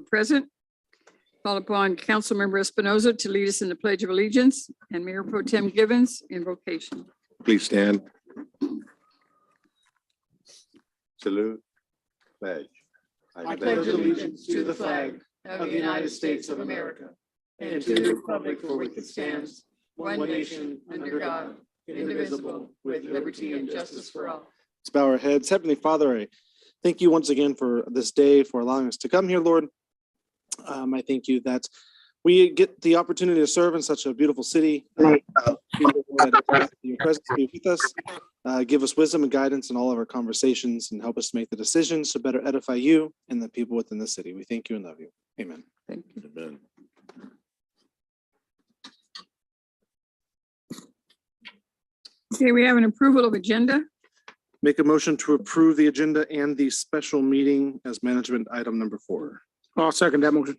present. Call upon Councilmember Espinoza to lead us in the Pledge of Allegiance and Mayor Pro Tem Givens invocation. Please stand. Salute. Pledge. I pledge allegiance to the flag of the United States of America and to the republic for which it stands, one nation, under God, indivisible, with liberty and justice for all. Let's bow our heads. Heavenly Father, I thank you once again for this day, for allowing us to come here, Lord. I thank you that we get the opportunity to serve in such a beautiful city. Your presence be with us. Give us wisdom and guidance in all of our conversations and help us make the decisions to better edify you and the people within the city. We thank you and love you. Amen. Thank you. Amen. Okay, we have an approval of agenda. Make a motion to approve the agenda and the special meeting as management item number 4. I'll second that motion.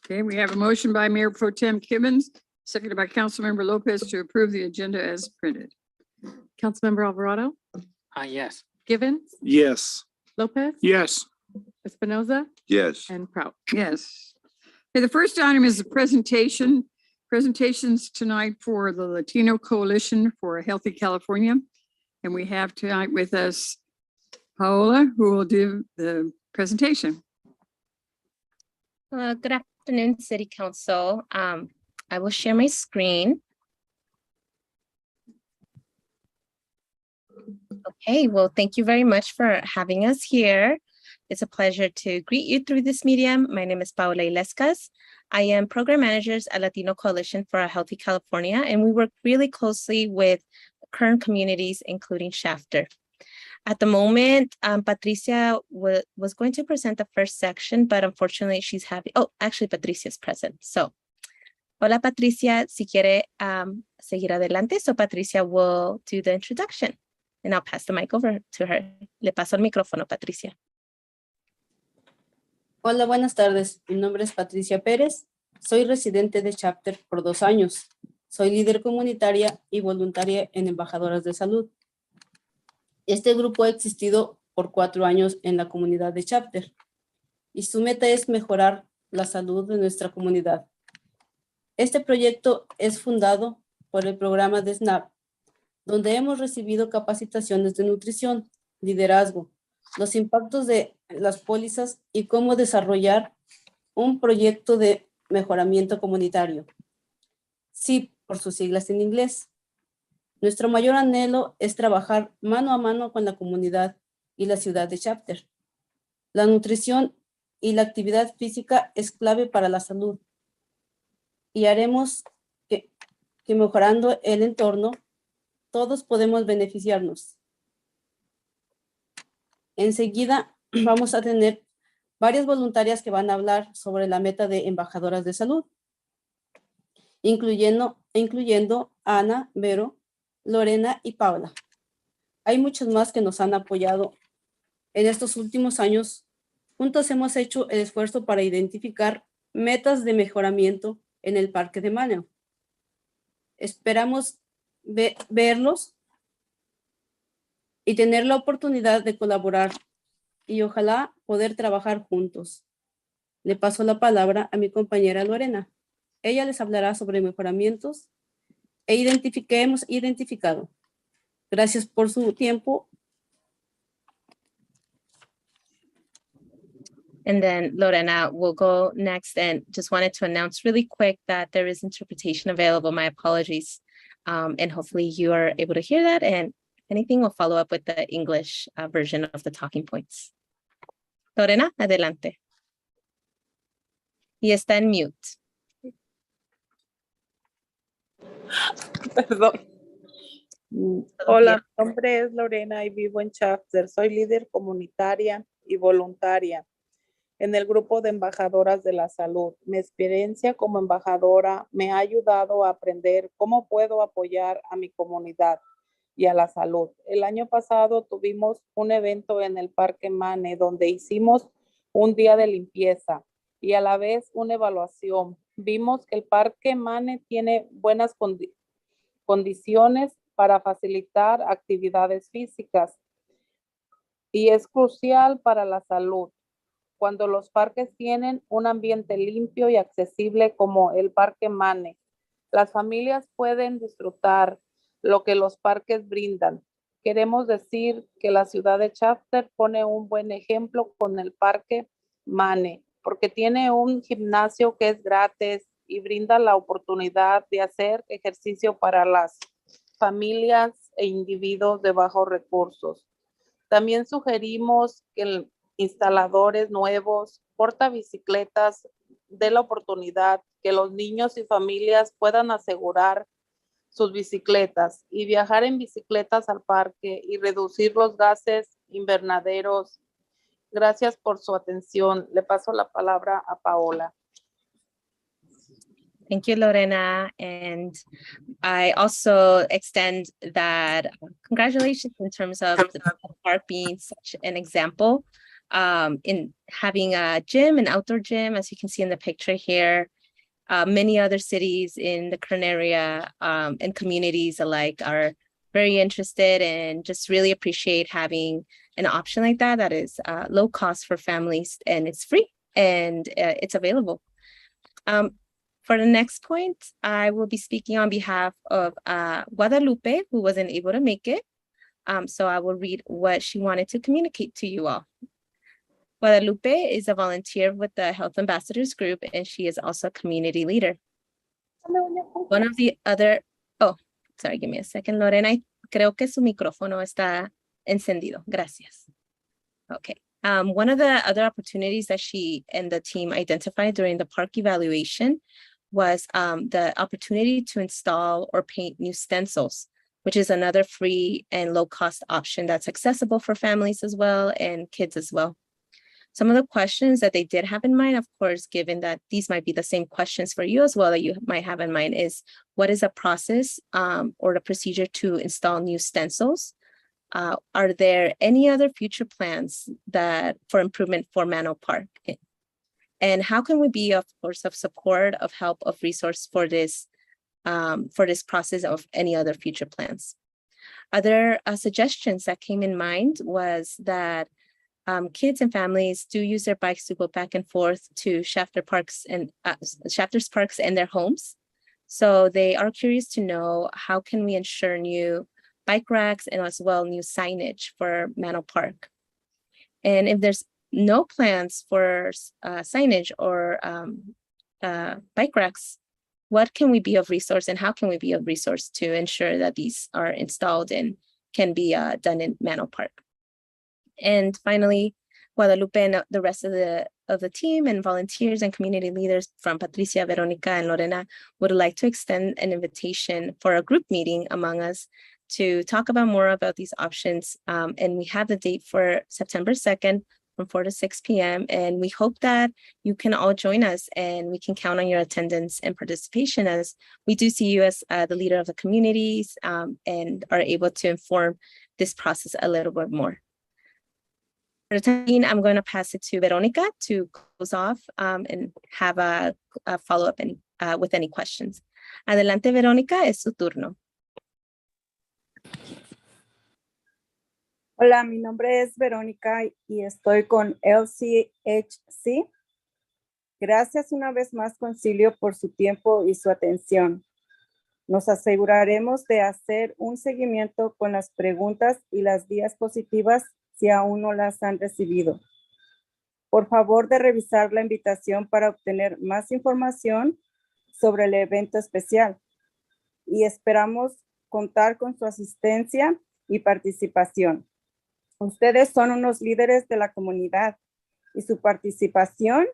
Okay, we have a motion by Mayor Pro Tem Givens, seconded by Councilmember Lopez to approve the agenda as printed. Councilmember Alvarado, Yes. Givens, Yes. Lopez, Yes. Espinoza, Yes. and Prout. Yes. Okay, the first item is the presentations tonight for the Latino Coalition for a Healthy California. And we have tonight with us Paola, who will do the presentation. Good afternoon, City Council. I will share my screen. Okay, well, thank you very much for having us here. It's a pleasure to greet you through this medium. My name is Paola Ilescas. I am Program Manager at Latino Coalition for a Healthy California, and we work really closely with current communities, including Shafter. At the moment, Patricia was going to present the first section, but unfortunately she's having, actually Patricia is present. So, hola Patricia, si quiere seguir adelante. So Patricia will do the introduction and I'll pass the mic over to her. Le paso el micrófono, Patricia. Hola, buenas tardes. Mi nombre es Patricia Pérez. Soy residente de Shafter por 2 años. Soy líder comunitaria y voluntaria en Embajadoras de Salud. Este grupo ha existido por 4 años en la comunidad de Shafter y su meta es mejorar la salud de nuestra comunidad. Este proyecto es fundado por el programa de SNAP, donde hemos recibido capacitaciones de nutrición, liderazgo, los impactos de las pólizas y cómo desarrollar un proyecto de mejoramiento comunitario. SIP, por sus siglas en inglés. Nuestro mayor anhelo es trabajar mano a mano con la comunidad y la ciudad de Shafter. La nutrición y la actividad física es clave para la salud y haremos que mejorando el entorno, todos podemos beneficiarnos. Enseguida vamos a tener varias voluntarias que van a hablar sobre la meta de Embajadoras de Salud, incluyendo a Ana, Vero, Lorena y Paula. Hay muchos más que nos han apoyado en estos últimos años. Juntos hemos hecho el esfuerzo para identificar metas de mejoramiento en el Parque de Maneo. Esperamos verlos y tener la oportunidad de colaborar y ojalá poder trabajar juntos. Le paso la palabra a mi compañera Lorena. Ella les hablará sobre mejoramientos que hemos identificado. Gracias por su tiempo. And then Lorena will go next, and just wanted to announce really quick that there is interpretation available. My apologies. And hopefully you are able to hear that, and if anything, we'll follow up with the English version of the talking points. Lorena, adelante. Y está en mute. Perdón. Hola, mi nombre es Lorena y vivo en Shafter. Soy líder comunitaria y voluntaria en el grupo de Embajadoras de la Salud. Mi experiencia como embajadora me ha ayudado a aprender cómo puedo apoyar a mi comunidad y a la salud. El año pasado tuvimos un evento en el Parque Mane donde hicimos un día de limpieza y a la vez una evaluación. Vimos que el Parque Mane tiene buenas condiciones para facilitar actividades físicas y es crucial para la salud. cuando los parques tienen un ambiente limpio y accesible como el Parque Mane. Las familias pueden disfrutar lo que los parques brindan. Queremos decir que la ciudad de Shafter pone un buen ejemplo con el Parque Mane, porque tiene un gimnasio que es gratis y brinda la oportunidad de hacer ejercicio para las familias e individuos de bajos recursos. También sugerimos que instaladores nuevos, portabicicletas, dé la oportunidad que los niños y familias puedan asegurar sus bicicletas y viajar en bicicletas al parque y reducir los gases invernaderos. Gracias por su atención. Le paso la palabra a Paola. Thank you, Lorena. And I also extend that congratulations in terms of the park being such an example in having a gym, an outdoor gym, as you can see in the picture here. Many other cities in the Kern area and communities alike are very interested and just really appreciate having an option like that that is low cost for families, and it's free and it's available. For the next point, I will be speaking on behalf of Guadalupe, who wasn't able to make it. So I will read what she wanted to communicate to you all. Guadalupe is a volunteer with the Health Ambassadors Group, and she is also a community leader. One of the other, oh, sorry, give me a second, Lorena. Creo que su micrófono está encendido. Gracias. Okay. One of the other opportunities that she and the team identified during the park evaluation was the opportunity to install or paint new stencils, which is another free and low-cost option that's accessible for families as well and kids as well. Some of the questions that they did have in mind, of course, given that these might be the same questions for you as well that you might have in mind, is what is the process or the procedure to install new stencils? Are there any other future plans that for improvement for Mano Park? And how can we be, of course, of support, of help, of resource for this process of any other future plans? Other suggestions that came in mind was that kids and families do use their bikes to go back and forth to Shafter Parks and Shafter's Parks and their homes. So they are curious to know how can we ensure new bike racks and as well new signage for Mano Park. And if there's no plans for signage or bike racks, what can we be of resource and how can we be of resource to ensure that these are installed and can be done in Mano Park? And finally, Guadalupe and the rest of the team and volunteers and community leaders from Patricia, Veronica, and Lorena would like to extend an invitation for a group meeting among us to talk about more about these options. And we have the date for September 2nd from 4 to 6 p.m. And we hope that you can all join us and we can count on your attendance and participation, as we do see you as the leader of the communities and are able to inform this process a little bit more. For the time being, I'm going to pass it to Veronica to close off and have a follow-up with any questions. Adelante, Veronica, es su turno. Hola, mi nombre es Verónica y estoy con LCHC. Gracias una vez más, Concilio, por su tiempo y su atención. Nos aseguraremos de hacer un seguimiento con las preguntas y las diapositivas si aún no las han recibido. Por favor, de revisar la invitación para obtener más información sobre el evento especial. Y esperamos contar con su asistencia y participación. Ustedes son unos líderes de la comunidad y su participación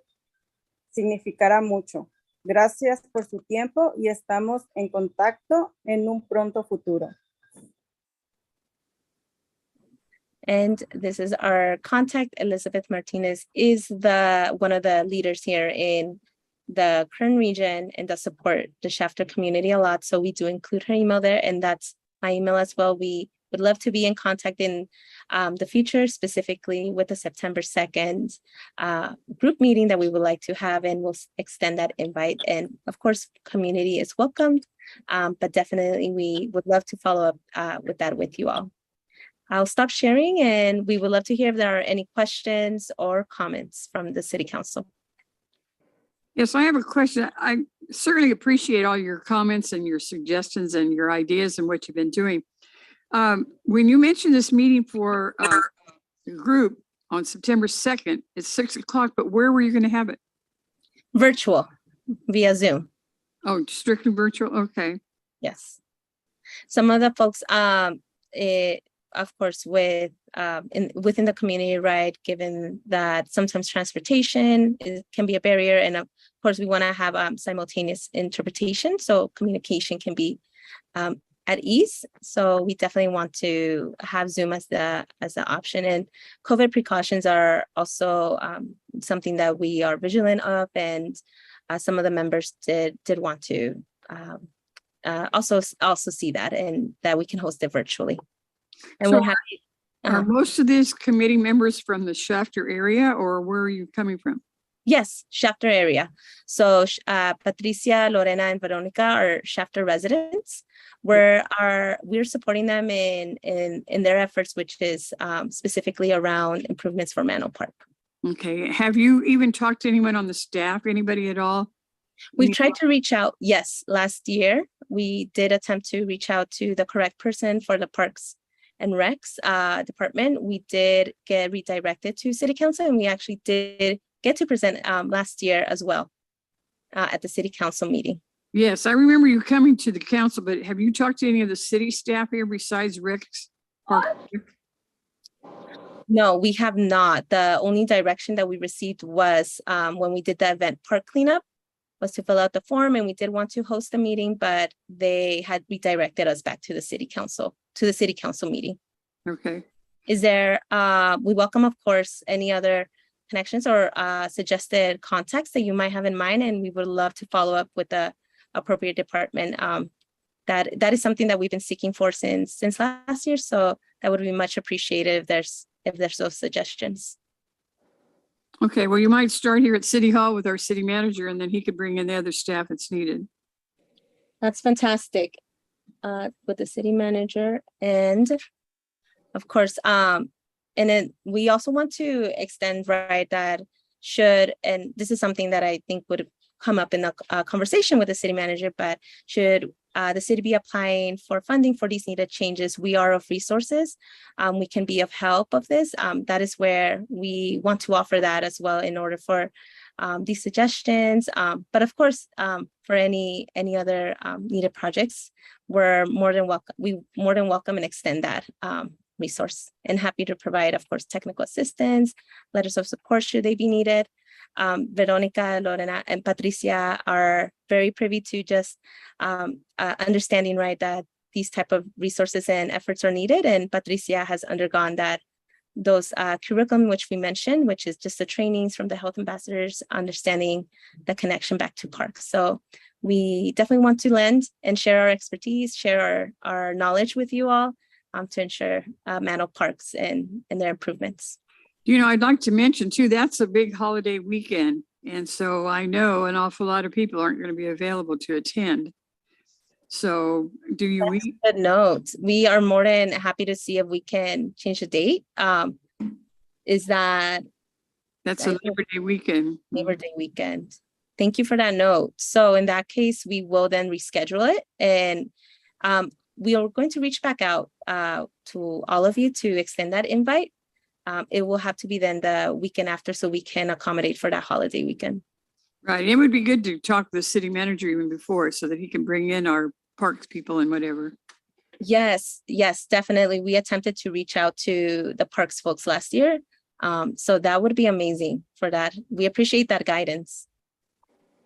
significará mucho. Gracias por su tiempo y estamos en contacto en un pronto futuro. And this is our contact. Elizabeth Martinez is one of the leaders here in the Kern region and that support the Shafter community a lot. So we do include her email there, and that's my email as well. We would love to be in contact in the future, specifically with the September 2nd group meeting that we would like to have, and we'll extend that invite. And of course, community is welcomed, but definitely we would love to follow up with that with you all. I'll stop sharing and we would love to hear if there are any questions or comments from the city council. Yes, I have a question. I certainly appreciate all your comments and your suggestions and your ideas and what you've been doing. When you mentioned this meeting for the group on September 2nd, it's 6 o'clock, but where were you going to have it? Virtual via Zoom. Oh, strictly virtual? Okay. Yes. Some of the folks, of course, with within the community, right? Given that sometimes transportation can be a barrier, and of course, we want to have simultaneous interpretation, so communication can be at ease. So we definitely want to have Zoom as the option, and COVID precautions are also something that we are vigilant of, and some of the members did want to also see that, and that we can host it virtually. And So we're happy. Are most of these committee members from the Shafter area, or where are you coming from? Yes, Shafter area. So Patricia, Lorena, and Veronica are Shafter residents. We're supporting them in their efforts, which is specifically around improvements for Manor Park. Okay. Have you even talked to anyone on the staff, anybody at all? We've tried to reach out. Yes, last year we did attempt to reach out to the correct person for the Parks and Recs department. We did get redirected to City Council, and we actually did get to present last year as well at the City Council meeting. Yes, I remember you coming to the council, but have you talked to any of the city staff here besides Rick's? No, we have not. The only direction that we received was when we did the event park cleanup, was to fill out the form, and we did want to host a meeting, but they had redirected us back to the City Council meeting. Okay. Is there, we welcome, of course, any other connections or suggested contacts that you might have in mind, and we would love to follow up with the appropriate department. That is something that we've been seeking for since last year, so that would be much appreciated if there's those suggestions. Okay, well, you might start here at City Hall with our city manager, and then he could bring in the other staff that's needed. That's fantastic. With the city manager, and of course, and then we also want to extend, right, that should, and this is something that I think would come up in a conversation with the city manager, but should the city be applying for funding for these needed changes, we are of resources. We can be of help of this. That is where we want to offer that as well in order for these suggestions. But of course, for any other needed projects, we're more than welcome and extend that resource, and happy to provide, of course, technical assistance, letters of support should they be needed. Veronica, Lorena, and Patricia are very privy to just understanding, right, that these type of resources and efforts are needed. And Patricia has undergone those curriculum, which we mentioned, which is just the trainings from the health ambassadors, understanding the connection back to parks. So we definitely want to lend and share our expertise, share our knowledge with you all to ensure Manor Parks and their improvements. You know, I'd like to mention too, that's a big holiday weekend. And so I know an awful lot of people aren't going to be available to attend. So do you? Good note. We are more than happy to see if we can change the date. Is that? That's a Labor Day weekend. Labor Day weekend. Thank you for that note. So in that case, we will then reschedule it, and we are going to reach back out to all of you to extend that invite. It will have to be then the weekend after, so we can accommodate for that holiday weekend. Right. It would be good to talk to the city manager even before, so that he can bring in our parks people and whatever. Yes, definitely. We attempted to reach out to the parks folks last year. So that would be amazing for that. We appreciate that guidance.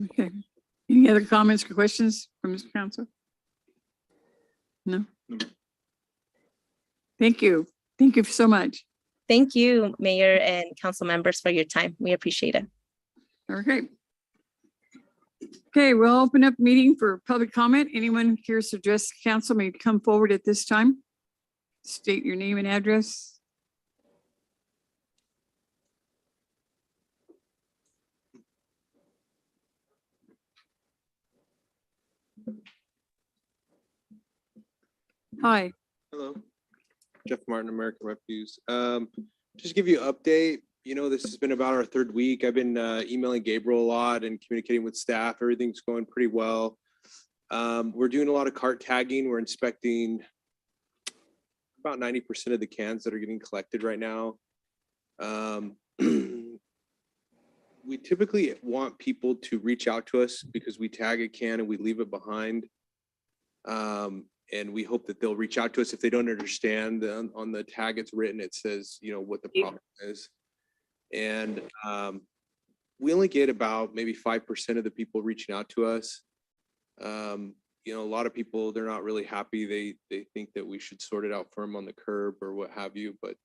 Okay. Any other comments or questions from Mr. Council? No? Thank you. Thank you so much. Thank you, Mayor and council members, for your time. We appreciate it. Okay. Okay, we'll open up meeting for public comment. Anyone who cares to address the council may come forward at this time. State your name and address. Hi. Hello. Jeff Martin, American Refuse. Just give you an update. You know, this has been about our third week. I've been emailing Gabriel a lot and communicating with staff. Everything's going pretty well. We're doing a lot of cart tagging. We're inspecting about 90% of the cans that are getting collected right now. We typically want people to reach out to us because we tag a can and we leave it behind. And we hope that they'll reach out to us if they don't understand. On the tag it's written, it says, you know, what the problem is. And we only get about maybe 5% of the people reaching out to us. You know, a lot of people, they're not really happy. They think that we should sort it out for them on the curb or what have you. But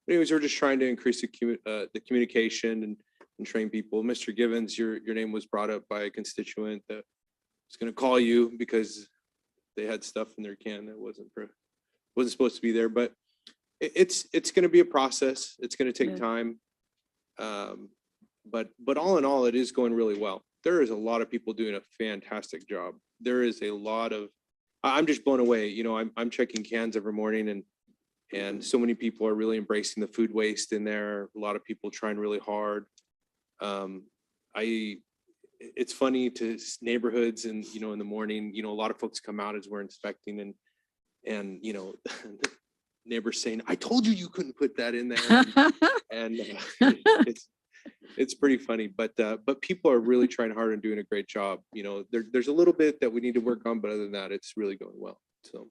anyways, we're just trying to increase the communication and train people. Mr. Givens, your name was brought up by a constituent that was going to call you because they had stuff in their can that wasn't supposed to be there. But it's going to be a process. It's going to take time. But all in all, it is going really well. There is a lot of people doing a fantastic job. There is a lot of, I'm just blown away. You know, I'm checking cans every morning and so many people are really embracing the food waste in there. A lot of people trying really hard. It's funny to neighborhoods and, you know, in the morning, you know, a lot of folks come out as we're inspecting and, you know, neighbors saying, I told you you couldn't put that in there. And it's pretty funny, but people are really trying hard and doing a great job. You know, there's a little bit that we need to work on, but other than that, it's really going well. So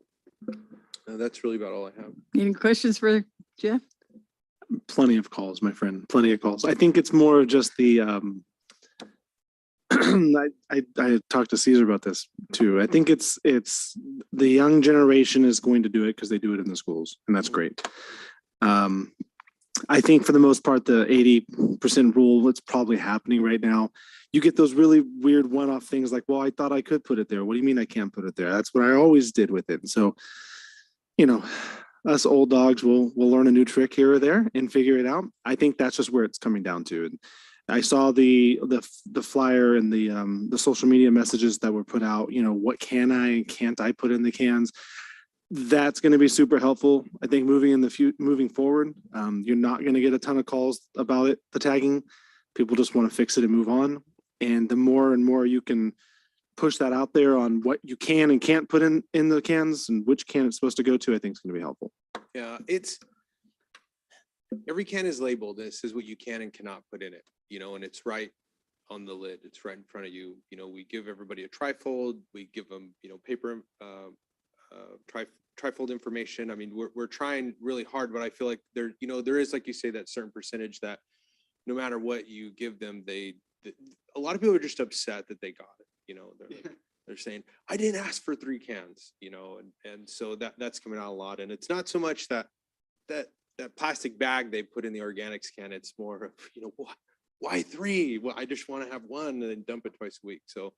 that's really about all I have. Any questions for Jeff? Plenty of calls, my friend, plenty of calls. I think it's more of just the, I talked to Caesar about this too. I think it's the young generation is going to do it because they do it in the schools, and that's great. I think for the most part, the 80% rule, it's probably happening right now. You get those really weird one-off things like, well, I thought I could put it there. What do you mean I can't put it there? That's what I always did with it. And so, you know, us old dogs will learn a new trick here or there and figure it out. I think that's just where it's coming down to. And I saw the flyer and the social media messages that were put out, you know, what can I and can't I put in the cans? That's going to be super helpful. I think moving forward, you're not going to get a ton of calls about it, the tagging. People just want to fix it and move on. And the more and more you can push that out there on what you can and can't put in the cans and which can it's supposed to go to, I think it's going to be helpful. Yeah, every can is labeled. This is what you can and cannot put in it, you know, and it's right on the lid. It's right in front of you. You know, we give everybody a trifold. We give them, you know, paper, trifold information. I mean, we're trying really hard, but I feel like there is, like you say, that certain percentage that no matter what you give them, a lot of people are just upset that they got it. You know, they're saying, I didn't ask for 3 cans, you know, and so that's coming out a lot. And it's not so much that plastic bag they put in the organics can. It's more of, you know, why 3? Well, I just want to have 1 and then dump it twice a week. So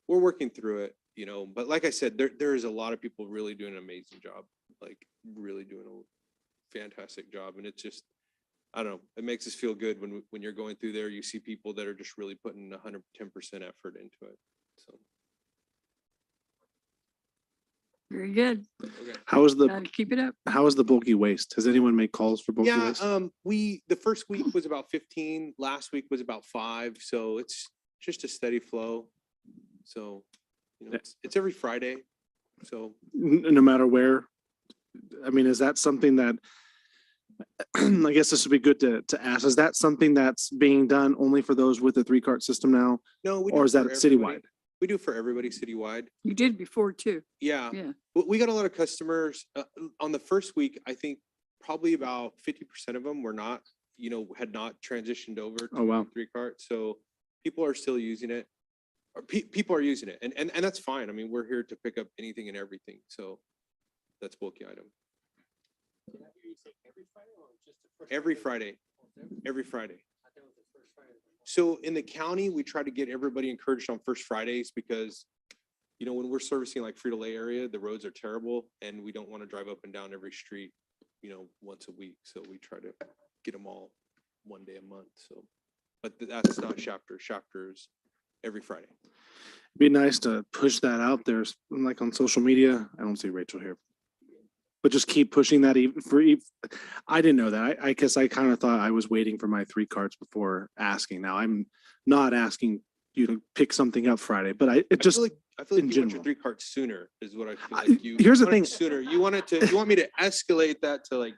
we're working through it, you know, but like I said, there is a lot of people really doing an amazing job, like really doing a fantastic job. And it's just, I don't know, it makes us feel good when you're going through there, you see people that are just really putting 110% effort into it. So. Very good. Okay. Keep it up. How is the bulky waste? Has anyone made calls for bulky waste? The first week was about 15, last week was about 5. So it's just a steady flow. So, you know, it's every Friday. So No matter where. I mean, is that something that I guess this would be good to ask? Is that something that's being done only for those with the 3-cart system now? No, or is that citywide? We do for everybody citywide. You did before too. Yeah. Yeah. We got a lot of customers on the first week. I think probably about 50% of them were not, you know, had not transitioned over to 3-cart. So people are still using it. Or people are using it, and that's fine. I mean, we're here to pick up anything and everything. So that's bulky item. Every Friday. Every Friday. So in the county, we try to get everybody encouraged on first Fridays because, you know, when we're servicing like Frito-Lay area, the roads are terrible and we don't want to drive up and down every street, you know, once a week. So we try to get them all one day a month. So, but that's not Shafter. Shafter's every Friday. It'd be nice to push that out there, like on social media. I don't see Rachel here. but just keep pushing that even for, I didn't know that. I guess I kind of thought I was waiting for my 3 cards before asking. Now I'm not asking you to pick something up Friday, but it just, I feel like in you want your general. 3 cards sooner is what I feel I- like you. here's the want it thing. Sooner. You want me to escalate that to like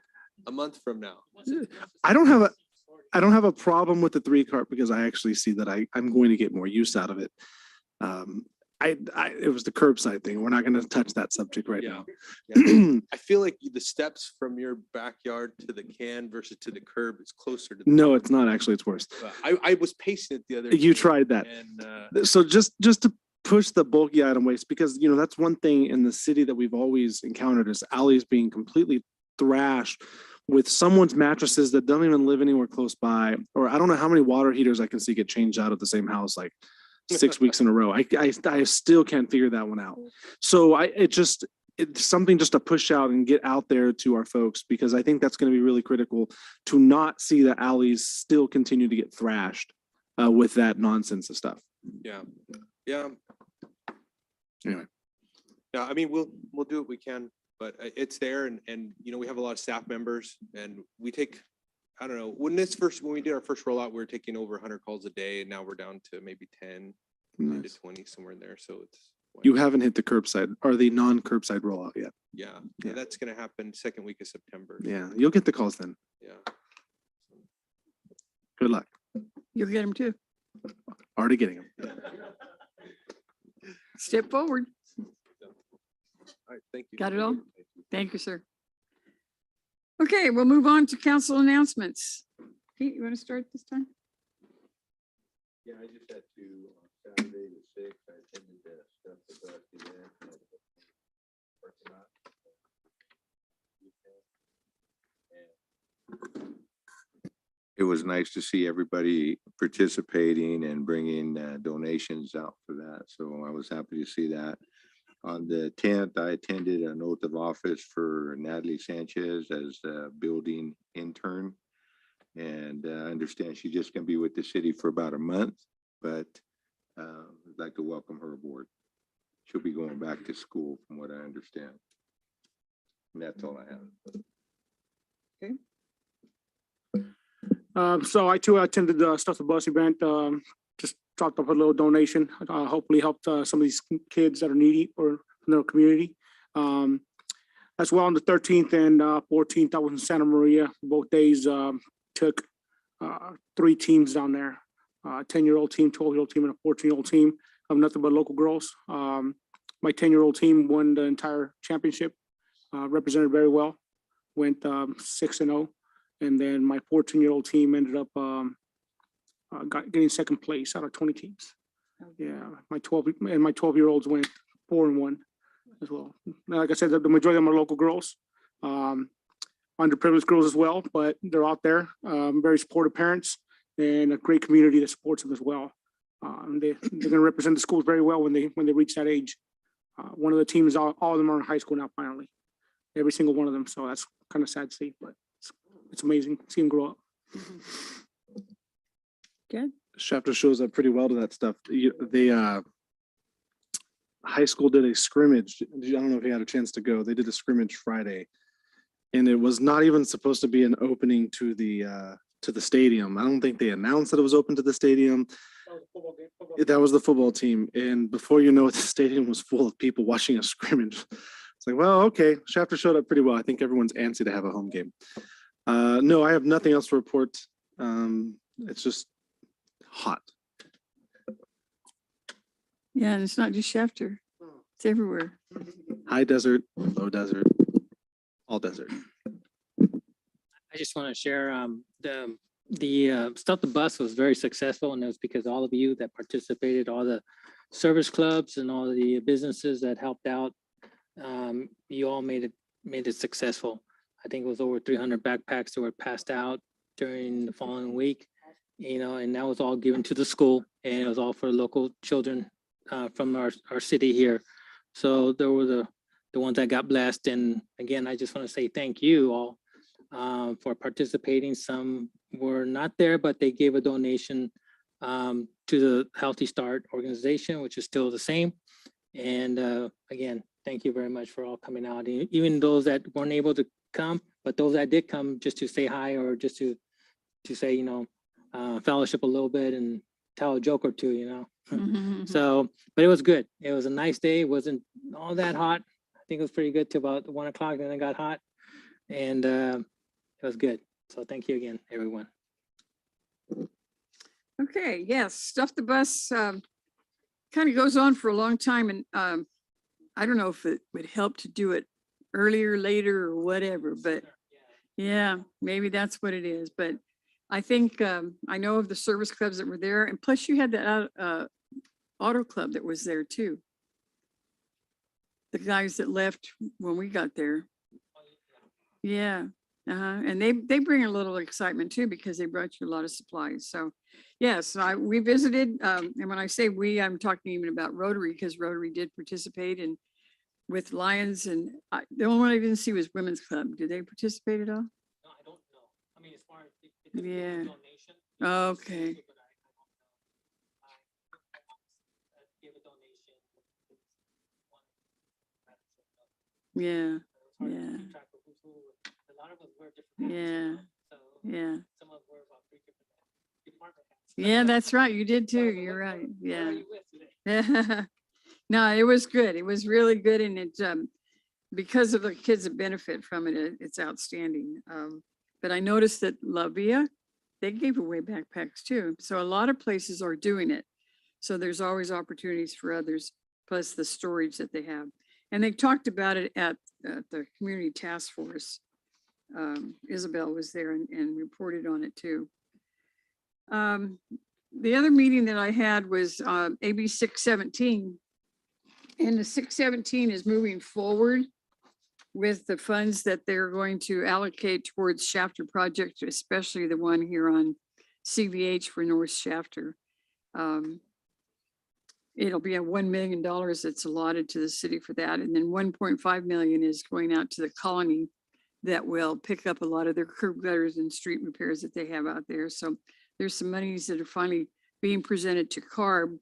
a month from now. I don't have a problem with the 3 card because I actually see that I'm going to get more use out of it. It was the curbside thing. We're not going to touch that subject right Yeah. now. I feel like the steps from your backyard to the can versus to the curb is closer to. No, it's not actually. It's worse. I was pacing it the other. You day, tried that. And So just to push the bulky item waste, because that's one thing in the city that we've always encountered is alleys being completely thrashed with someone's mattresses that don't even live anywhere close by, or I don't know how many water heaters I can see get changed out of the same house like 6 weeks in a row. I still can't figure that one out. So it's something just to push out and get out there to our folks, because I think that's going to be really critical to not see the alleys still continue to get thrashed with that nonsense of stuff. yeah. Anyway. Yeah, I mean, we'll do what we can, but it's there, and we have a lot of staff members, and we take, I don't know, when we did our first rollout, we were taking over 100 calls a day, and now we're down to maybe 10 to Nice. 20, somewhere in there. So it's You haven't hit the curbside or the non-curbside rollout yet. yeah, Yeah. that's gonna happen second week of September. Yeah, you'll get the calls then. Yeah. Good luck. You'll get them too. Already getting them. Step forward. All right, thank you. Got it all? Thank you, sir. Okay, we'll move on to council announcements. Pete, you want to start this time? Yeah, I just had to, on Saturday the 6th, I attended the Stuff the Bus event. at the parking lot. And it was nice to see everybody participating and bringing donations out for that. So I was happy to see that. On the 10th, I attended an oath of office for Natalie Sanchez as a building intern. And I understand she's just gonna be with the city for about a month, but I'd like to welcome her aboard. She'll be going back to school from what I understand. And that's all I have. So I too attended the Stuff the Bus event, just dropped off a little donation, hopefully helped some of these kids that are needy or in their community. As well on the 13th and 14th, I was in Santa Maria. Both days took 3 teams down there, a 10-year-old team, 12-year-old team, and a 14-year-old team of nothing but local girls. My 10-year-old team won the entire championship, represented very well, went 6-0. And then my 14-year-old team ended up getting second place out of 20 teams. Yeah, my 12-year-olds went 4-1 as well. Like I said, the majority of them are local girls, underprivileged girls as well, but they're out there, very supportive parents and a great community that supports them as well. They're going to represent the schools very well when they reach that age. One of the teams, all of them are in high school now, finally, every single one of them. So that's kind of sad to see, but it's amazing to see them grow up. Shafter shows up pretty well to that stuff. High school did a scrimmage. I don't know if you had a chance to go. They did a scrimmage Friday, and it was not even supposed to be an opening to the stadium. I don't think they announced that it was open to the stadium. That was the football team, and before you know it, the stadium was full of people watching a scrimmage. It's like, well, okay, Shafter showed up pretty well. I think everyone's antsy to have a home game. No, I have nothing else to report. It's just hot. Yeah, and it's not just Shafter. It's everywhere. High desert, low desert, all desert. I just want to share the Stuff the Bus was very successful, and it was because all of you that participated, all the service clubs and all the businesses that helped out, you all made it successful. I think it was over 300 backpacks that were passed out during the following week, and that was all given to the school, and it was all for local children from our city here. So there were the ones that got blessed. And again, I just want to say thank you all for participating. Some were not there, but they gave a donation to the Healthy Start organization, which is still the same. And again, thank you very much for all coming out, even those that weren't able to come, but those that did come just to say hi or just to say, you know, fellowship a little bit and tell a joke or two, you know. So, but it was good. It was a nice day. It wasn't all that hot. I think it was pretty good till about 1 o'clock, then it got hot, and it was good. So thank you again, everyone. Okay, yes, Stuff the Bus kind of goes on for a long time, and I don't know if it would help to do it earlier, later, or whatever, but yeah, maybe that's what it is. But I think I know of the service clubs that were there, and plus you had that auto club that was there too. The guys that left when we got there. Yeah, and they bring a little excitement too, because they brought you a lot of supplies. So yes, we visited, and when I say we, I'm talking even about Rotary, because Rotary did participate in with Lions, and the only one I didn't see was Women's Club. Did they participate at all? No, I don't know. I mean, as far as Yeah. donation. Okay. Yeah. Yeah. Yeah. Yeah. Yeah, that's right. You did too. You're right. Yeah. No, it was good. It was really good. And it, because of the kids that benefit from it, it's outstanding. But I noticed that La Via, they gave away backpacks too. So a lot of places are doing it. So there's always opportunities for others, plus the storage that they have. And they talked about it at the community task force. Isabel was there and reported on it too. The other meeting that I had was AB 617. And the 617 is moving forward with the funds that they're going to allocate towards Shafter project, especially the one here on CVH for North Shafter. It'll be a $1 million that's allotted to the city for that. And then 1.5 million is going out to the colony that will pick up a lot of their curb gutters and street repairs that they have out there. So there's some monies that are finally being presented to CARB,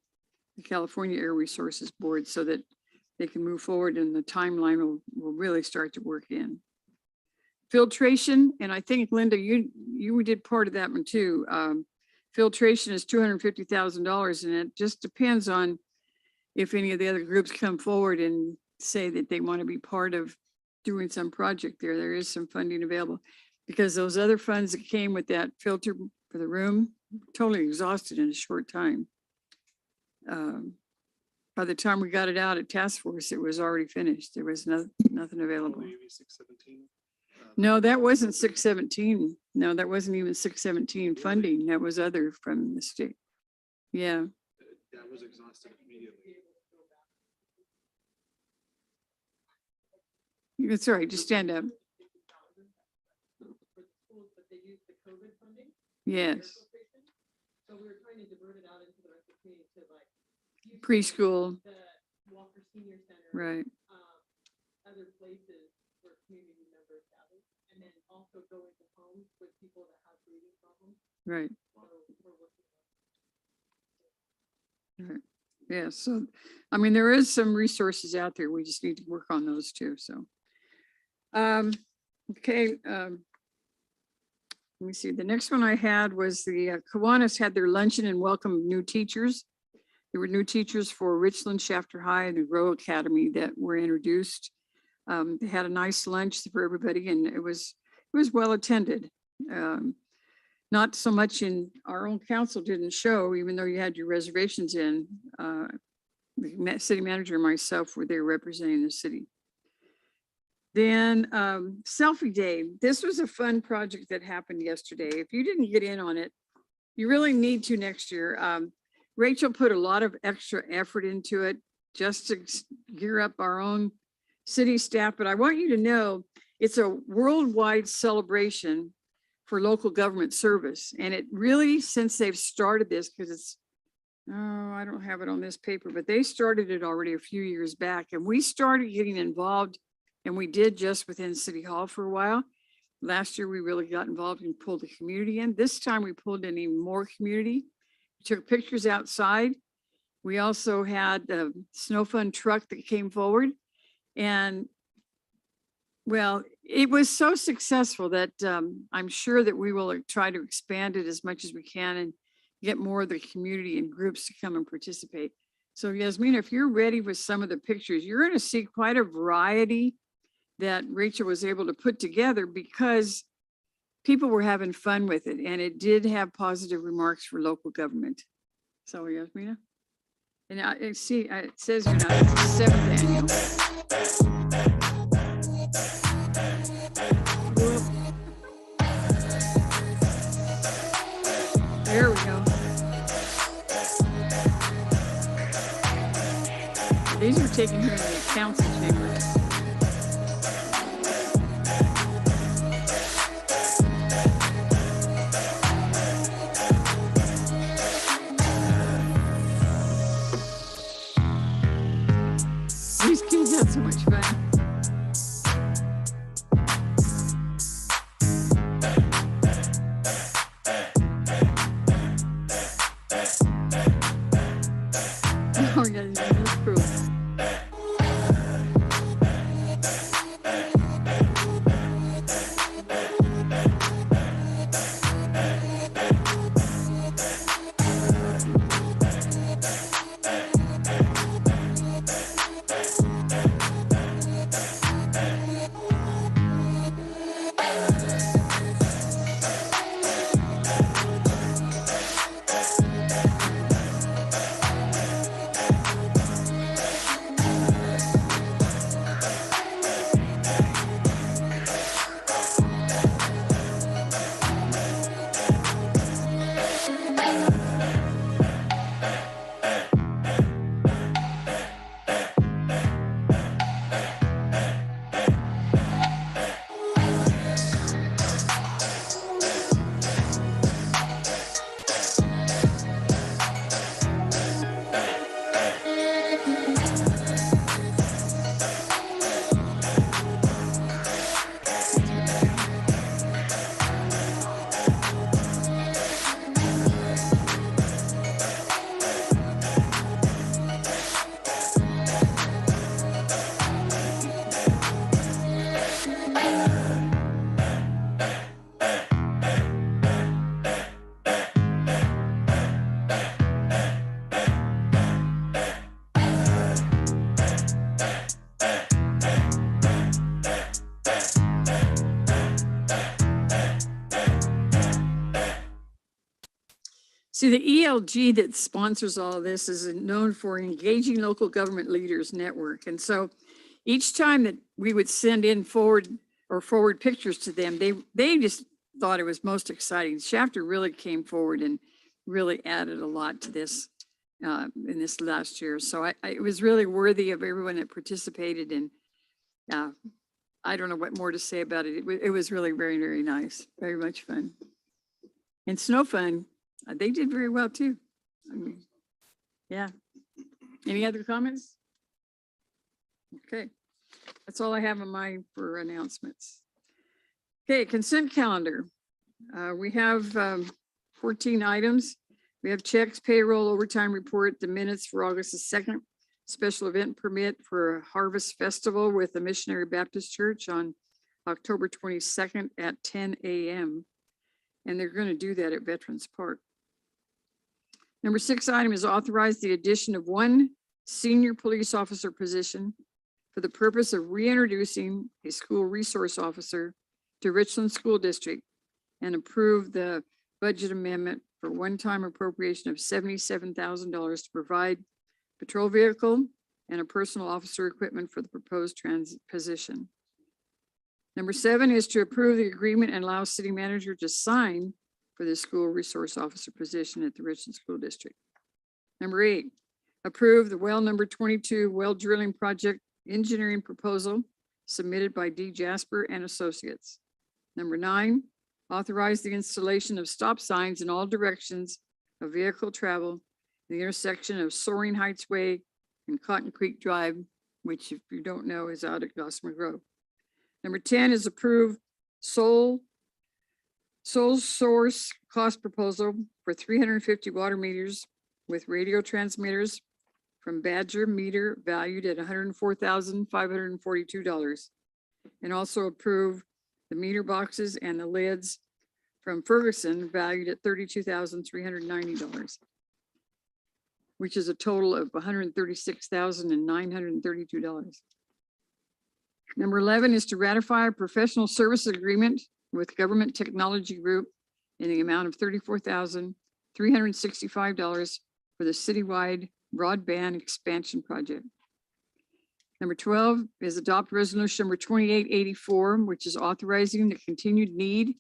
the California Air Resources Board, so that they can move forward and the timeline will really start to work in. Filtration, and I think Linda, you did part of that one too. Filtration is $250,000, and it just depends on if any of the other groups come forward and say that they want to be part of doing some project there. There is some funding available, because those other funds that came with that filter for the room, totally exhausted in a short time. By the time we got it out at task force, it was already finished. There was nothing available. No, that wasn't 617. No, that wasn't even 617 funding. That was other from the state. Yeah. That was exhausted immediately. That's all right. Just stand up. Yes. So we were trying to divert it out into the rest of the community to like Preschool. the Walker Senior Center. Right. Other places where community members gather, and then also go into homes with people that have breathing problems. Right. So we're working Right. Yeah. So, I mean, there is some resources out there. We just need to work on those too. So, okay. Let me see. The next one I had was the Kiwanis had their luncheon and welcome new teachers. There were new teachers for Richland, Shafter High, and the Grow Academy that were introduced. They had a nice lunch for everybody, and it was well attended. Not so much in our own council didn't show, even though you had your reservations in. The city manager and myself were there representing the city. Then Selfie Day. This was a fun project that happened yesterday. If you didn't get in on it, you really need to next year. Rachel put a lot of extra effort into it just to gear up our own city staff. But I want you to know it's a worldwide celebration for local government service. And it really, since they've started this, because it's, oh, I don't have it on this paper, but they started it already a few years back. And we started getting involved, and we did just within City Hall for a while. Last year, we really got involved and pulled the community in. This time we pulled in even more community. We took pictures outside. We also had the Snow Fund truck that came forward. And well, it was so successful that I'm sure that we will try to expand it as much as we can and get more of the community and groups to come and participate. So Yasmina, if you're ready with some of the pictures, you're going to see quite a variety that Rachel was able to put together because people were having fun with it, and it did have positive remarks for local government. So Yasmina, and I see it says you're not 7th annual. There we go. These are taken here in the council chamber. These kids had so much fun. Oh, yeah, that's cool. See, the ELG that sponsors all of this is known for engaging local government leaders network. And so each time that we would send in forward pictures to them, they just thought it was most exciting. Shafter really came forward and really added a lot to this in this last year. So it was really worthy of everyone that participated. And I don't know what more to say about it. It was really very, very nice. Very much fun. And Snow Fun, they did very well too. I mean, yeah. Any other comments? Okay, that's all I have in mind for announcements. Okay, consent calendar. We have 14 items. We have checks, payroll, overtime report, the minutes for August the 2nd, special event permit for a harvest festival with the Missionary Baptist Church on October 22nd at 10 a.m. And they're going to do that at Veterans Park. Number 6 item is authorize the addition of 1 senior police officer position for the purpose of reintroducing a school resource officer to Richland School District and approve the budget amendment for one-time appropriation of $77,000 to provide patrol vehicle and a personal officer equipment for the proposed position. Number 7 is to approve the agreement and allow city manager to sign for the school resource officer position at the Richland School District. Number 8, approve the well number 22 well drilling project engineering proposal submitted by D. Jasper and Associates. Number 9, authorize the installation of stop signs in all directions of vehicle travel, the intersection of Soaring Heights Way and Cotton Creek Drive, which if you don't know is out at Gossamer Grove. Number 10 is approve sole source cost proposal for 350 water meters with radio transmitters from Badger Meter valued at $104,542. And also approve the meter boxes and the lids from Ferguson valued at $32,390, which is a total of $136,932. Number 11 is to ratify a professional services agreement with Government Technology Group in the amount of $34,365 for the citywide broadband expansion project. Number 12 is adopt resolution number 2884, which is authorizing the continued need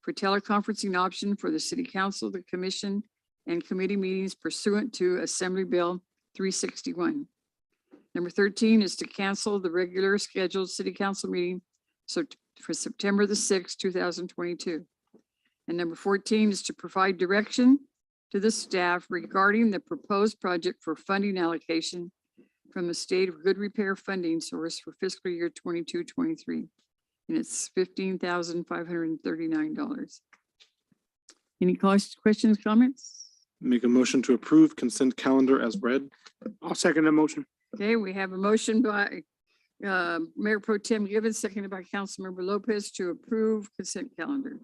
for teleconferencing option for the city council, the commission, and committee meetings pursuant to Assembly Bill 361. Number 13 is to cancel the regular scheduled city council meeting for September the 6th, 2022. And number 14 is to provide direction to the staff regarding the proposed project for funding allocation from the State of Good Repair funding source for fiscal year 22-23. And it's $15,539. Any questions, comments? Make a motion to approve consent calendar as read. I'll second the motion. Okay, we have a motion by Mayor Pro Tem Givens, seconded by Councilmember Lopez to approve consent calendar.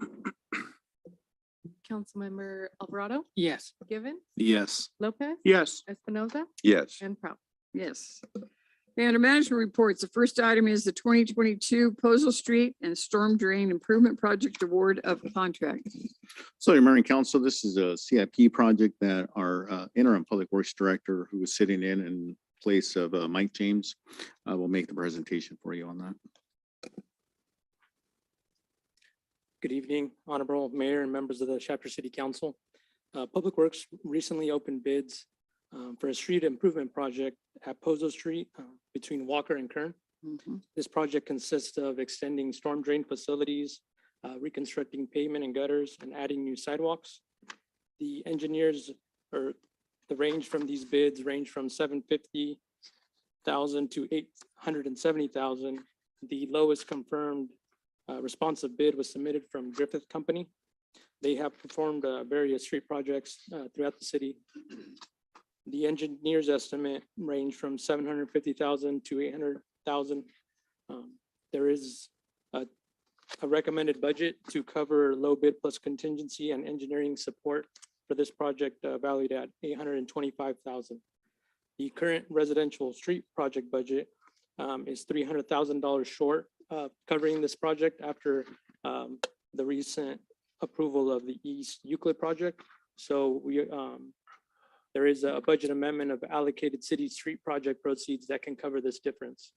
Councilmember Alvarado, Yes. Given, Yes. Lopez, Yes. Espinoza, Yes. and Prout. Yes. And under management reports, the first item is the 2022 Posel Street and Storm Drain Improvement Project Award of Contract. So, Mayor and Council, this is a CIP project that our interim Public Works Director, who is sitting in place of Mike James, will make the presentation for you on that. Good evening, Honorable Mayor and members of the Shafter City Council. Public Works recently opened bids for a street improvement project at Pozo Street between Walker and Kern. This project consists of extending storm drain facilities, reconstructing pavement and gutters, and adding new sidewalks. The engineers, or the range from these bids range from $750,000 to $870,000. The lowest confirmed responsive bid was submitted from Griffith Company. They have performed various street projects throughout the city. The engineer's estimate range from $750,000 to $800,000. There is a recommended budget to cover low bid plus contingency and engineering support for this project valued at $825,000. The current residential street project budget is $300,000 short of covering this project after the recent approval of the East Euclid project. So there is a budget amendment of allocated city street project proceeds that can cover this difference.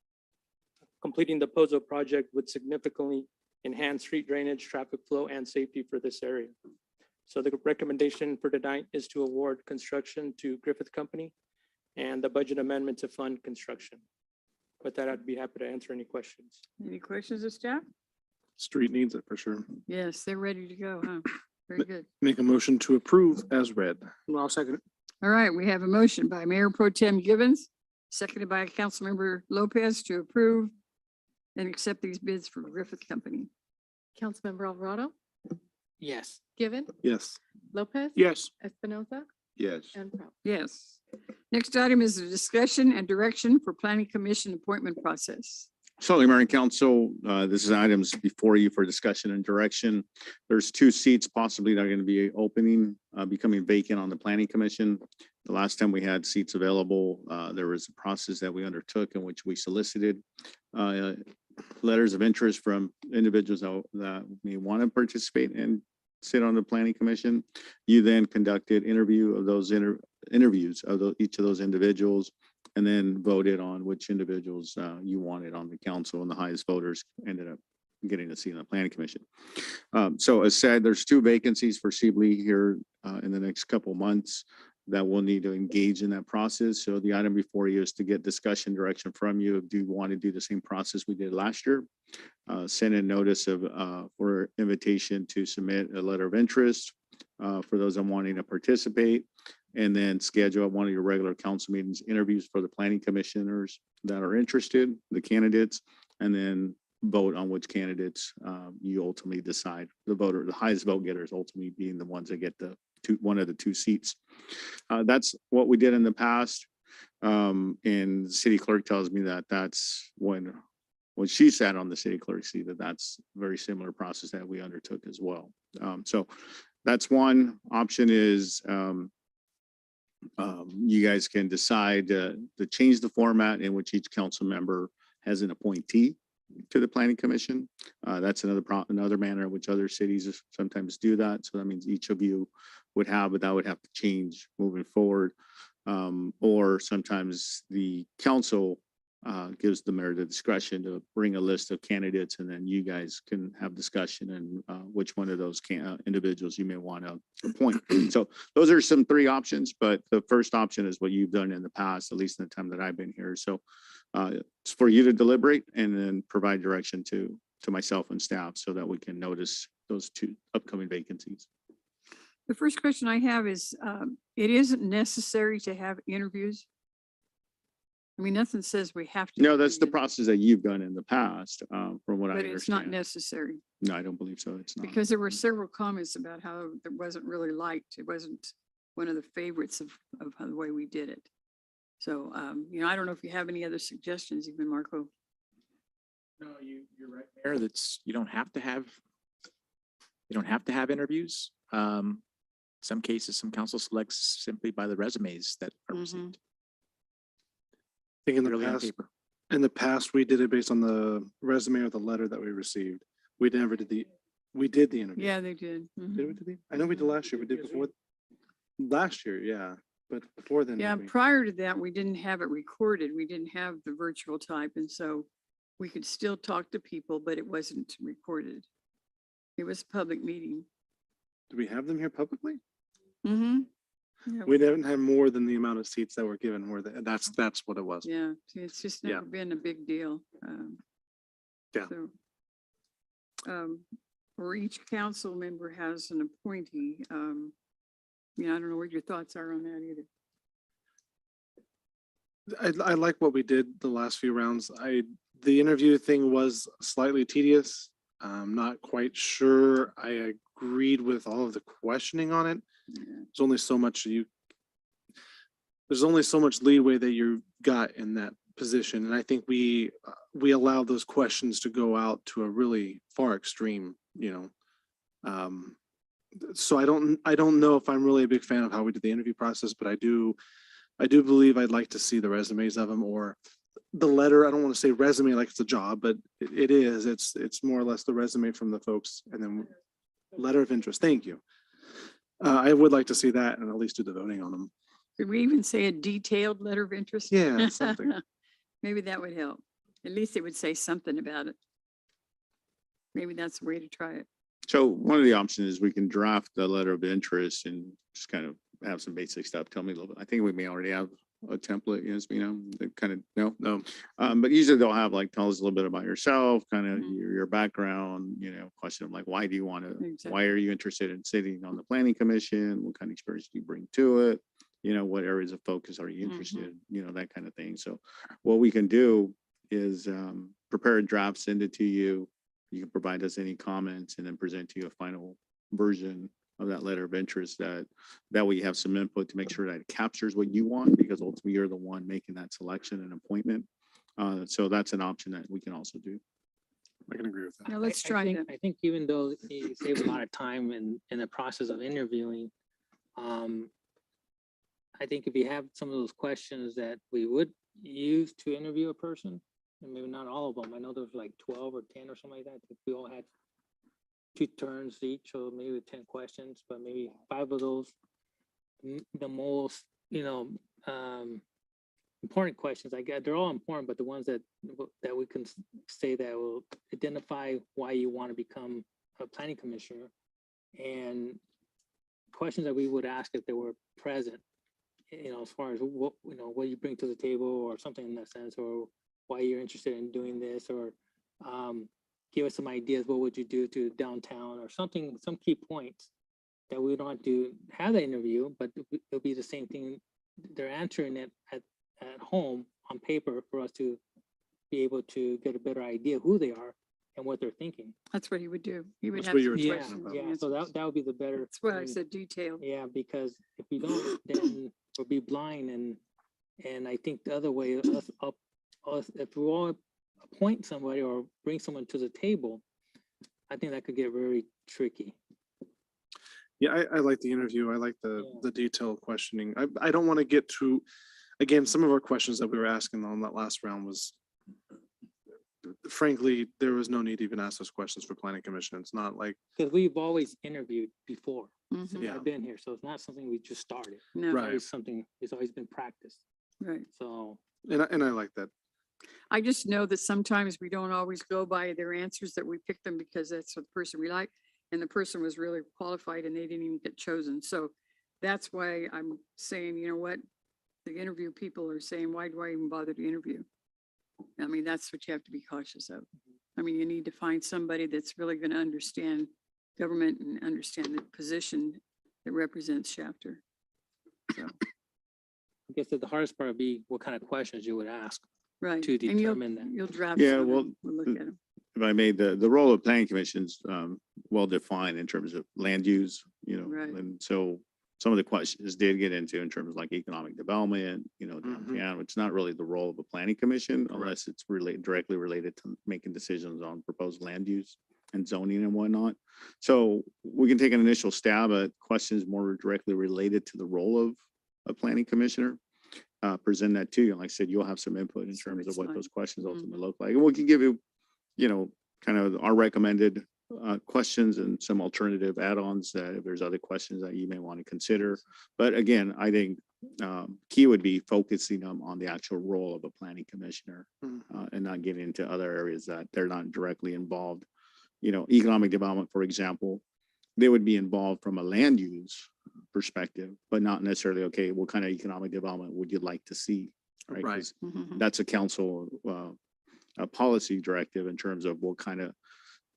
Completing the Pozo project would significantly enhance street drainage, traffic flow, and safety for this area. So the recommendation for tonight is to award construction to Griffith Company and the budget amendment to fund construction. With that, I'd be happy to answer any questions. Any questions of staff? Street needs it for sure. Yes, they're ready to go, huh? Very good. Make a motion to approve as read. I'll second it. All right, we have a motion by Mayor Pro Tem Givens, seconded by Councilmember Lopez to approve and accept these bids for Griffith Company. Councilmember Alvarado, Yes. Given, Yes. Lopez. Yes. Espinoza, Yes. and Prout. Yes. Next item is a discussion and direction for Planning Commission appointment process. So, Mayor and Council, this is items before you for discussion and direction. There's 2 seats possibly that are going to be opening, becoming vacant on the Planning Commission. The last time we had seats available, there was a process that we undertook in which we solicited letters of interest from individuals that may want to participate and sit on the Planning Commission. You then conducted interviews of each of those individuals, and then voted on which individuals you wanted on the council, and the highest voters ended up getting a seat on the Planning Commission. So as said, there's 2 vacancies foreseeably here in the next couple months that we'll need to engage in that process. So the item before you is to get discussion direction from you. Do you want to do the same process we did last year? Send a notice of or invitation to submit a letter of interest for those that wanting to participate, and then schedule one of your regular council meetings, interviews for the planning commissioners that are interested, the candidates, and then vote on which candidates you ultimately decide. The highest vote getters ultimately being the ones that get one of the 2 seats. That's what we did in the past. And the city clerk tells me that that's when she sat on the city clerk seat, that's a very similar process that we undertook as well. So that's one option is, you guys can decide to change the format in which each council member has an appointee to the planning commission. That's another manner in which other cities sometimes do that. So that means each of you would have, but that would have to change moving forward. Or sometimes the council gives the mayor the discretion to bring a list of candidates, and then you guys can have discussion and which one of those individuals you may want to appoint. So those are some three options, but the first option is what you've done in the past, at least in the time that I've been here. So it's for you to deliberate and then provide direction to myself and staff so that we can notice those two upcoming vacancies. The first question I have is, it isn't necessary to have interviews. I mean, nothing says we have to. No, have that's the interviews, process that you've done in the past, from what I But it's not understand. necessary, No, I don't believe so. It's not. because there were several comments about how it wasn't really liked. It wasn't one of the favorites of how the way we did it. So, I don't know if you have any other suggestions, even Marco. No, you're right, Mayor. You don't have to have interviews. Some cases, some council selects simply by the resumes that are received. I think Really on paper. in the past, we did it based on the resume or the letter that we received. We never did we did the interview. Yeah, they did. Mhm. Did we do I know we did last year. We did before. Last year, yeah, but before then. Yeah, we- prior to that, we didn't have it recorded. We didn't have the virtual type, and so we could still talk to people, but it wasn't recorded. It was a public meeting. Do we have them here publicly? Mm-hmm. Yeah, We didn't have more than the amount of seats that were given, that's what it was. yeah, see, it's just Yeah. never been a big deal. Yeah. So, or each council member has an appointee. I don't know what your thoughts are on that either. I like what we did the last few rounds. The interview thing was slightly tedious. I'm not quite sure I agreed with all of the questioning on it. Yeah. There's only so much leeway that you got in that position. And I think we allowed those questions to go out to a really far extreme, so I don't know if I'm really a big fan of how we did the interview process, but I do believe I'd like to see the resumes of them, or the letter. I don't want to say resume like it's a job, but it is. It's more or less the resume from the folks, and then letter of interest. Thank you. I would like to see that and at least do the voting on them. Could we even say a detailed letter of interest? Yeah, something. Maybe that would help. At least it would say something about it. Maybe that's the way to try it. So one of the options is we can draft the letter of interest and just kind of have some basic stuff. Tell me a little bit. I think we may already have a template, yes, that kind of, no. But usually they'll have like, tell us a little bit about yourself, kind of your background, question of like, why are you interested in sitting on the planning commission? What kind of experience do you bring to it? What areas of focus are you interested in? That kind of thing. So what we can do is prepare a draft, send it to you. You can provide us any comments and then present to you a final version of that letter of interest that way you have some input to make sure that it captures what you want, because ultimately you're the one making that selection and appointment. So that's an option that we can also do. I can agree with that. Now let's try that. I think even though you save a lot of time in the process of interviewing, I think if you have some of those questions that we would use to interview a person, and maybe not all of them, I know there's like 12 or 10 or something like that. If we all had 2 turns each, so maybe 10 questions, but maybe 5 of those, the most, important questions. I guess they're all important, but the ones that we can say that will identify why you want to become a planning commissioner, and questions that we would ask if they were present, as far as what you bring to the table or something in that sense, or why you're interested in doing this, or give us some ideas. What would you do to downtown or something, some key points that we don't have to have the interview, but it'll be the same thing. They're answering it at home on paper for us to be able to get a better idea who they are and what they're thinking. That's what he would do. He would That's have what you some were Yeah, questions and yeah. So answers. that would be the better. That's what I thing. said, detailed. Yeah, because if we don't, then we'll be blind and And I think the other way, if we all appoint somebody or bring someone to the table, I think that could get very tricky. Yeah, I like the interview. I like the detailed questioning. I don't want to get to, again, some of our questions that we were asking on that last round was, frankly, there was no need to even ask those questions for planning commission. It's not like, Because we've always interviewed before since Mhm. Yeah. I've been here, so it's not something we just started. No. It's Right. always something, it's always been practiced, Right. so. and I like that. I just know that sometimes we don't always go by their answers, that we pick them because that's the person we like. And the person was really qualified and they didn't even get chosen. So that's why I'm saying, you know what? The interview people are saying, why do I even bother to interview? I mean, that's what you have to be cautious of. I mean, you need to find somebody that's really going to understand government and understand the position that represents Shafter. So, I guess that the hardest part would be what kind of questions you would ask right. to And you'll, determine that. you'll draft. Yeah, some well, and we'll look at them. If I made the role of planning commissions well defined in terms of land use, Right. and so some of the questions did get into in terms of like economic development, Mhm. downtown, it's not really the role of a planning commission unless it's directly related to making decisions on proposed land use and zoning and whatnot. So we can take an initial stab at questions more directly related to the role of a planning commissioner. Present that to you. And like I said, you'll have some input in So terms of it's what like- those questions Mhm. ultimately look like. And we can give you, kind of our recommended questions and some alternative add-ons that if there's other questions that you may want to consider. But again, I think key would be focusing on the actual role of a planning commissioner and not getting into other areas that they're not directly involved. Economic development, for example, they would be involved from a land use perspective, but not necessarily, okay, what kind of economic development would you like to see? Right? Right. 'Cause Mhm. that's a council a policy directive in terms of what kind of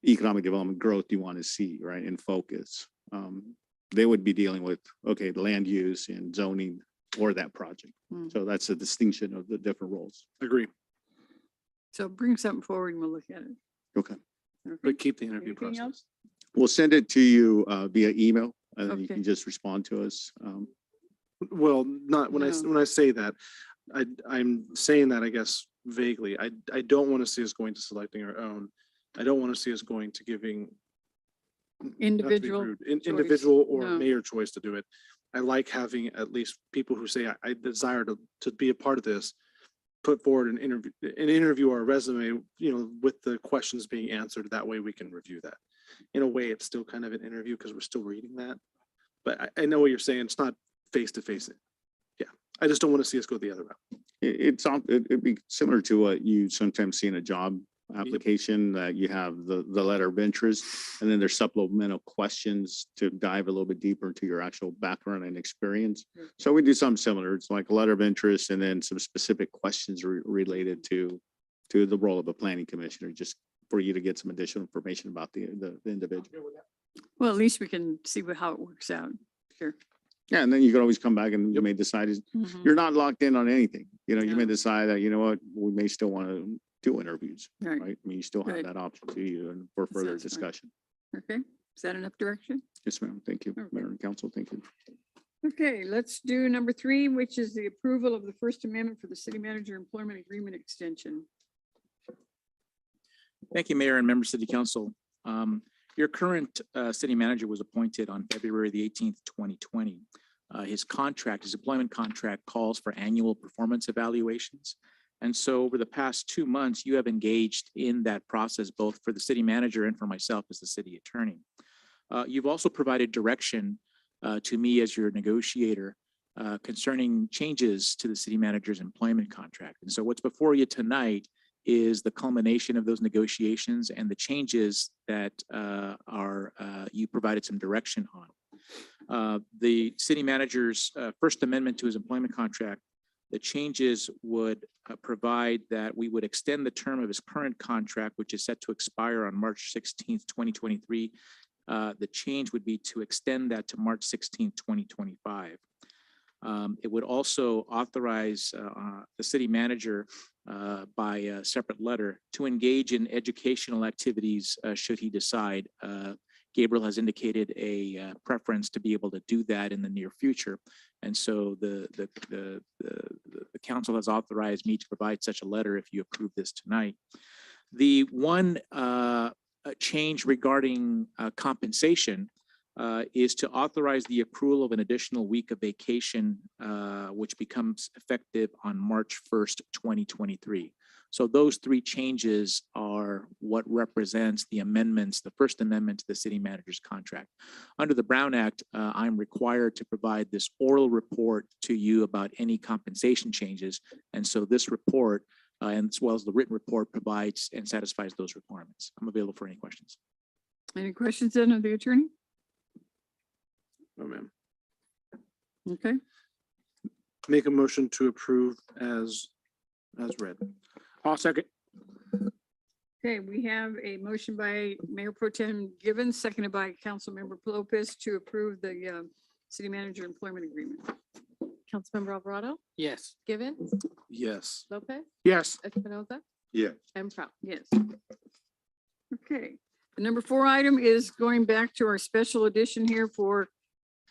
economic development growth you want to see, right, in focus. They would be dealing with, okay, the land use and zoning for that project. Mm. So that's a distinction of the different roles. Agree, So bring something forward and we'll look at it. Okay. Okay. but keep the interview Anything process. else? We'll send it to you via email and then you Okay. can just respond to us. Well, not when No. when I say that, I'm saying that, I guess vaguely. I don't want to see us going to selecting our own. I don't want to see us going to giving not to be Individual rude, choice. individual or No. mayor choice to do it. I like having at least people who say, I desire to be a part of this, put forward an interview or a resume, with the questions being answered. That way we can review that. In a way, it's still kind of an interview because we're still reading that. But I know what you're saying. It's not face to face. Yeah, I just don't want to see us go the other route. It'd be similar to what you sometimes see in a job application, that you have the letter of interest and then there's supplemental questions to dive a little bit deeper into your actual background and experience. So we do something similar. It's like a letter of interest and then some specific questions related to the role of a planning commissioner, just for you to get some additional information about the individual. Well, at least we can see how it works out. Sure. Yeah, and then you can always come back and you may decide, Mhm. you're not locked in on anything. You No. may decide that, what, we may still want to do interviews, Right. right? I mean, you still have Right. that option to you and for further sounds fine. discussion. Okay, is that enough direction? Yes, ma'am. Thank you, Okay. Mayor and Council. Thank you. Okay, let's do number 3, which is the approval of the First Amendment for the city manager employment agreement extension. Thank you, Mayor and members of City Council. Your current city manager was appointed on February the 18th, 2020. His employment contract calls for annual performance evaluations. And so over the past 2 months, you have engaged in that process, both for the city manager and for myself as the city attorney. You've also provided direction to me as your negotiator concerning changes to the city manager's employment contract. And so what's before you tonight is the culmination of those negotiations and the changes that you provided some direction on. The city manager's First Amendment to his employment contract, the changes would provide that we would extend the term of his current contract, which is set to expire on March 16th, 2023. The change would be to extend that to March 16th, 2025. It would also authorize the city manager by a separate letter to engage in educational activities should he decide. Gabriel has indicated a preference to be able to do that in the near future. And so the the council has authorized me to provide such a letter if you approve this tonight. The one change regarding compensation is to authorize the accrual of an additional week of vacation, which becomes effective on March 1st, 2023. So those three changes are what represents the amendments, the first amendment to the city manager's contract. Under the Brown Act, I'm required to provide this oral report to you about any compensation changes. And so this report, and as well as the written report, provides and satisfies those requirements. I'm available for any questions. Any questions then of the attorney? No, ma'am. Okay, Make a motion to approve as read. I'll second. okay, we have a motion by Mayor Pro Tem Givens, seconded by Councilmember Lopez to approve the city manager employment agreement. Councilmember Alvarado, Yes. Givens, Yes. Lopez, Yes. Espinoza, Yes. and Prout. Yes. Okay, the number 4 item is going back to our special edition here for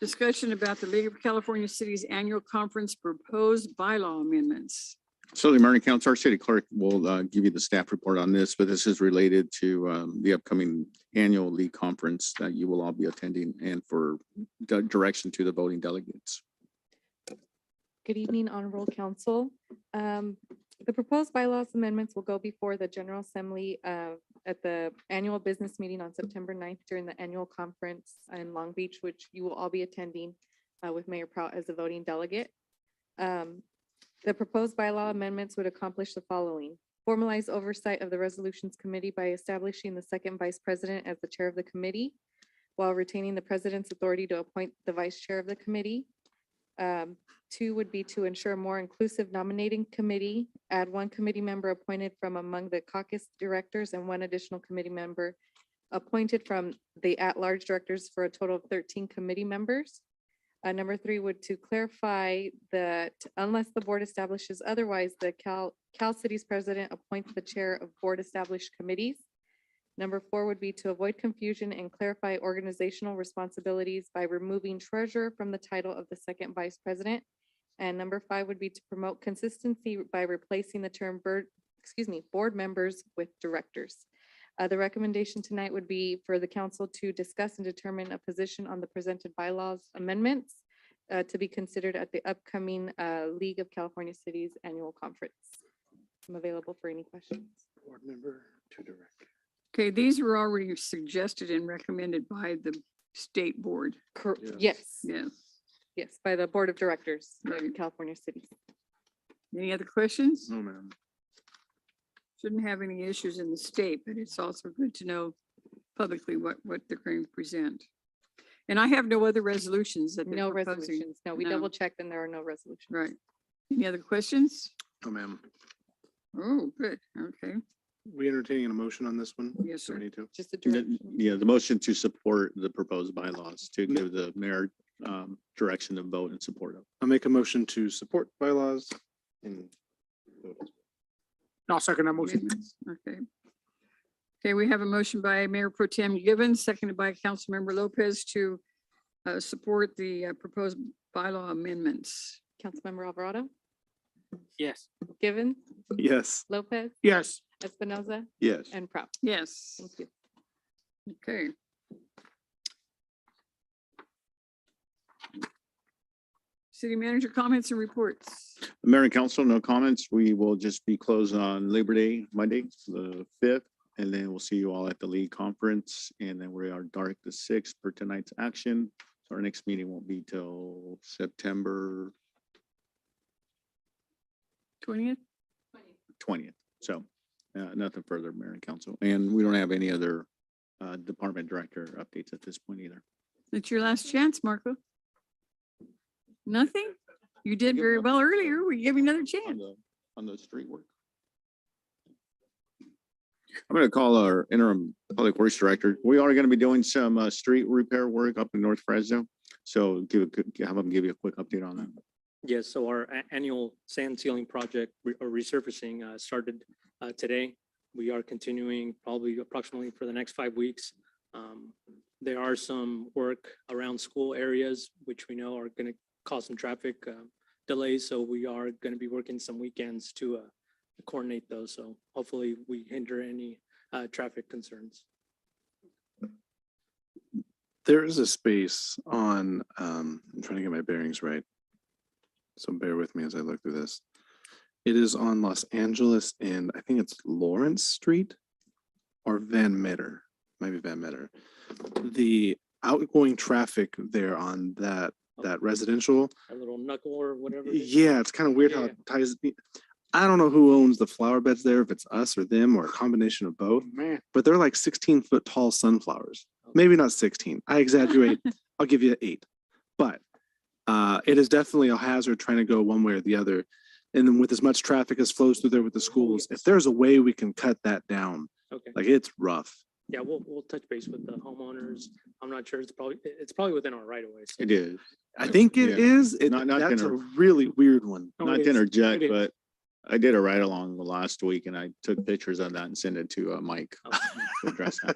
discussion about the League of California Cities Annual Conference proposed bylaw amendments. So the Mayor and Council, our city clerk will give you the staff report on this, but this is related to the upcoming annual league conference that you will all be attending and for direction to the voting delegates. Good evening, Honorable Council. The proposed bylaws amendments will go before the General Assembly at the annual business meeting on September 9th during the annual conference in Long Beach, which you will all be attending with Mayor Prout as a voting delegate. The proposed bylaw amendments would accomplish the following: formalize oversight of the Resolutions Committee by establishing the second vice president as the chair of the committee, while retaining the president's authority to appoint the vice chair of the committee. 2 would be to ensure a more inclusive nominating committee, add 1 committee member appointed from among the caucus directors and 1 additional committee member appointed from the at-large directors for a total of 13 committee members. Number 3 would to clarify that unless the board establishes otherwise, the Cal City's president appoints the chair of board established committees. Number 4 would be to avoid confusion and clarify organizational responsibilities by removing treasurer from the title of the second vice president. And number 5 would be to promote consistency by replacing the term board members with directors. The recommendation tonight would be for the council to discuss and determine a position on the presented bylaws amendments to be considered at the upcoming League of California Cities Annual Conference. I'm available for any questions. Board member to director. Okay, these were already suggested and recommended by the state board. Yes, Yes. yes, by the Board of Directors of California Cities. Any other questions? No, ma'am. Shouldn't have any issues in the state, but it's also good to know publicly what they're going to present. And I have no other resolutions that they're No proposing. resolutions. No, we No. double checked and there are no resolutions. Right. Any other questions? No, ma'am. Oh, good. Okay. We entertaining a motion on this one? Yes, Do we sir. need to? Just a direction. Yeah, the motion to support the proposed bylaws to give the mayor direction to vote in support of. I'll make a motion to support bylaws and I'll second that motion. Okay. Okay, we have a motion by Mayor Pro Tem Givens, seconded by Councilmember Lopez to support the proposed bylaw amendments. Councilmember Alvarado, Yes. Given, yes. Lopez, Yes. Espinoza, Yes. and Prout. Yes. Thank you. Okay. City manager comments and reports. Mayor and council, no comments. We will just be closed on Labor Day, Monday, the 5th. And then we'll see you all at the league conference. And then we are dark the 6th for tonight's action. So our next meeting won't be till September 20th? 20th. So nothing further, Mayor and council. And we don't have any other department director updates at this point either. It's your last chance, Marco. Nothing? You did very well earlier. We give you another chance. On the street work. I'm going to call our interim public works director. We are going to be doing some street repair work up in North Fresno. So have them give you a quick update on that. Yes, so our annual sand sealing project or resurfacing started today. We are continuing probably approximately for the next 5 weeks. There are some work around school areas, which we know are going to cause some traffic delays, so we are going to be working some weekends to coordinate those. So hopefully we hinder any traffic concerns. There is a space on, I'm trying to get my bearings right. So bear with me as I look through this. It is on Los Angeles and I think it's Lawrence Street or Van Meter, maybe Van Meter. The outgoing traffic there on that residential, A little knuckle or whatever. yeah, it's kind of weird how it ties. I don't know who owns the flower beds there, if it's us or them or a combination of both, Man. but they're like 16-foot tall sunflowers. Maybe not 16. I exaggerate. I'll give you 8. But it is definitely a hazard trying to go one way or the other. And then with as much traffic as flows through there with the schools, if there's a way we can cut that down, Okay. like it's rough. Yeah, we'll touch base with the homeowners. I'm not sure. It's probably within our right of way. So. It is. I think it Yeah. is. Not to That's a inter- really weird one. No, Not it to is. interject, It is. but I did a ride along last week and I took pictures of that and sent it to Mike. Oh. to address that.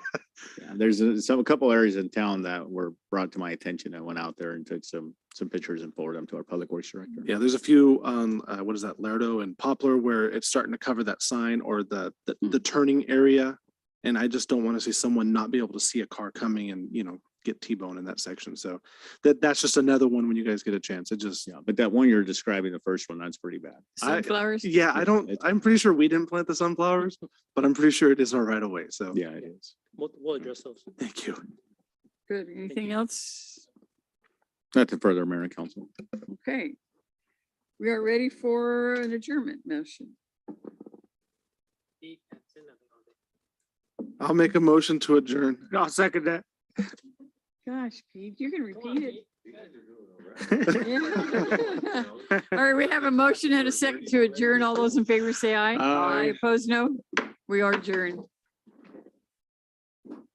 Yeah, there's a couple areas in town that were brought to my attention. I went out there and took some pictures and forwarded them to our public works director. Yeah, there's a few on, what is that, Lerdo and Poplar, where it's starting to cover that sign or the turning area. And I just don't want to see someone not be able to see a car coming and, get T-bone in that section. So that's just another one when you guys get a chance. It just, Yeah, but that one you're describing, the first one, that's pretty bad. Sunflowers? yeah, I'm pretty sure we didn't plant the sunflowers, but I'm pretty sure it is our right of way. So Yeah, it is. We'll address those. thank you. Good. Anything else? Nothing further, Mayor and Council. Okay. We are ready for an adjournment motion. I'll make a motion to adjourn. I'll second that. Gosh, Pete, you can repeat it. All right, we have a motion and a second to adjourn. All those in favor say aye. Aye. Opposed, no. We are adjourned.